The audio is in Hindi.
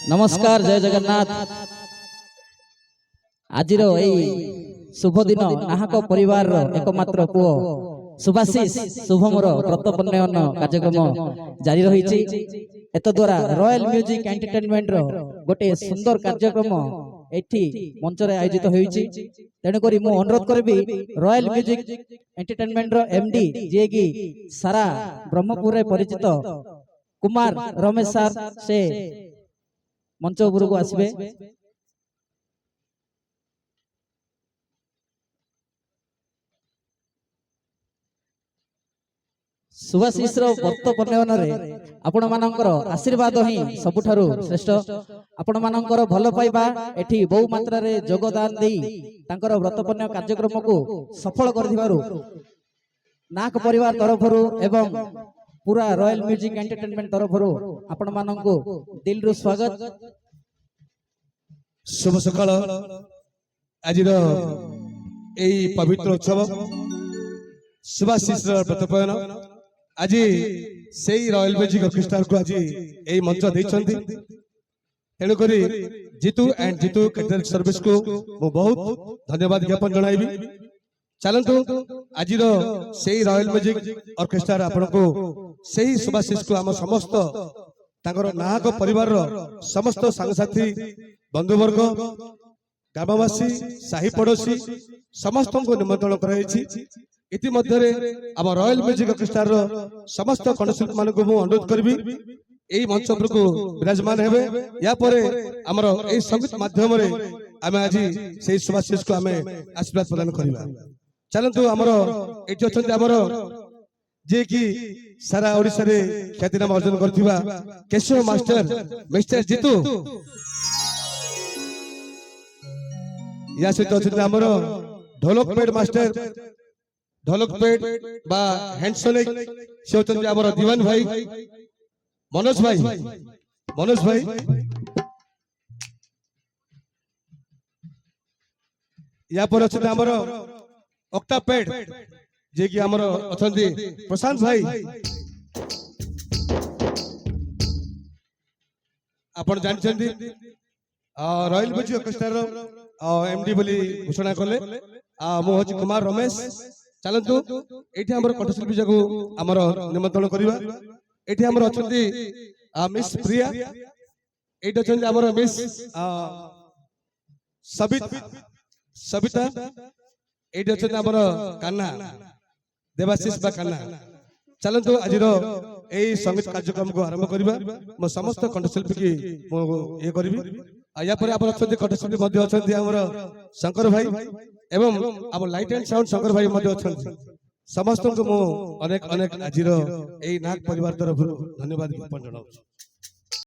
नमस्कार जय जगन्नाथ। आज शुभ दिन नाहक परिवार एकमात्र पुओ सुभाशीष शुभमर व्रत पन्नयन कार्यक्रम जारी रही। एत द्वारा रॉयल म्यूजिक एंटरटेनमेंट गोटे सुंदर कार्यक्रम एठी मंच रे आयोजित होईछि। तेणुक मु अनुरोध करबी रॉयल म्यूजिक एंटरटेनमेंट रो एमडी जे कि सारा ब्रह्मपुर रे परिचित कुमार रमेश सर से मंच उपर को आसबे। सुभाशीष व्रत पन्नयन आपण मानकर आशीर्वाद ही सबुठारु श्रेष्ठ। आपण मानकर भल पाइबा एठी बहु मात्रा रे योगदान देई तांकर व्रत पन्नयन कार्यक्रम को सफल कर दिबारु नाक परिवार तरफरु एवं पूरा रॉयल म्यूजिक एंटरटेनमेंट तरफरु आपण माननको दिल रु स्वागत। शुभ सकाळ। आज एई पवित्र उत्सव सुभाशीष व्रत पन्नयन आज से रॉयल म्यूजिक ऑर्केस्ट्रा को आज यही मंच देइछंती। तेणुक Jitu and Jitu catering service को मु बहुत धन्यवाद ज्ञापन जणाइबी। चलंतु आज से रॉयल म्यूजिक ऑर्केस्ट्रा आपण को सही सुभाशीष को आम समस्त तांकर नाहक परिवार समस्त सांगसाथी बंधुवर्ग ग्रामवासी साही पड़ोसी समस्त को निमंत्रण कराई। इतिमध्य आम रॉयल म्यूजिक ऑर्केस्ट्रा समस्त कलाशिल्पी मान को अनुरोध करी यही मंच को विराजमान हेबे। या परे आमर एई संगीत माध्यम रे आमे आज से सुभाशीष को आमे आशीर्वाद प्रदान करबा। चलंतु आमर एठी अछंती आमर जे कि सारा ओडिसा रे ख्याति नाम अर्जन करथिबा केशव मास्टर मिस्टर जीतू। या सहित अछंती आमर ढोलक पेड मास्टर ढोलक पेड बा हैंडसोनिक से होचंती आमर दीवान भाई मनोज भाई या पर अछंती आमर ऑक्टा पेड जे कि आमर अछंती प्रशांत भाई। आपण जानछंती रॉयल म्यूजिक ऑर्केस्ट्रा एमडी बोली घोषणा कले मु होची कुमार रमेश। चलंतु एठी हमर कटशिल्पी जगु हमर निमंत्रण करिवा। एठी हमर अछंती मिस प्रिया, एठी अछंती हमर मिस सबिता, एठी अछंती हमर कान्हा देवाशीष बा कान्हा। चलंतु आजिर एई संगीत कार्यक्रम को आरंभ करिवा। मो समस्त कटशिल्पी की मो ये करिवि। या पर आपण अछंती कटशिल्पी मध्ये अछंती हमर शंकर भाई एवं आम लाइट एंड साउंड शंकर भाई मध्ये अछंती। समस्त को मो अनेक अनेक आजिर एई नाग परिवार तरफ धन्यवाद ज्ञापन जणाउछि।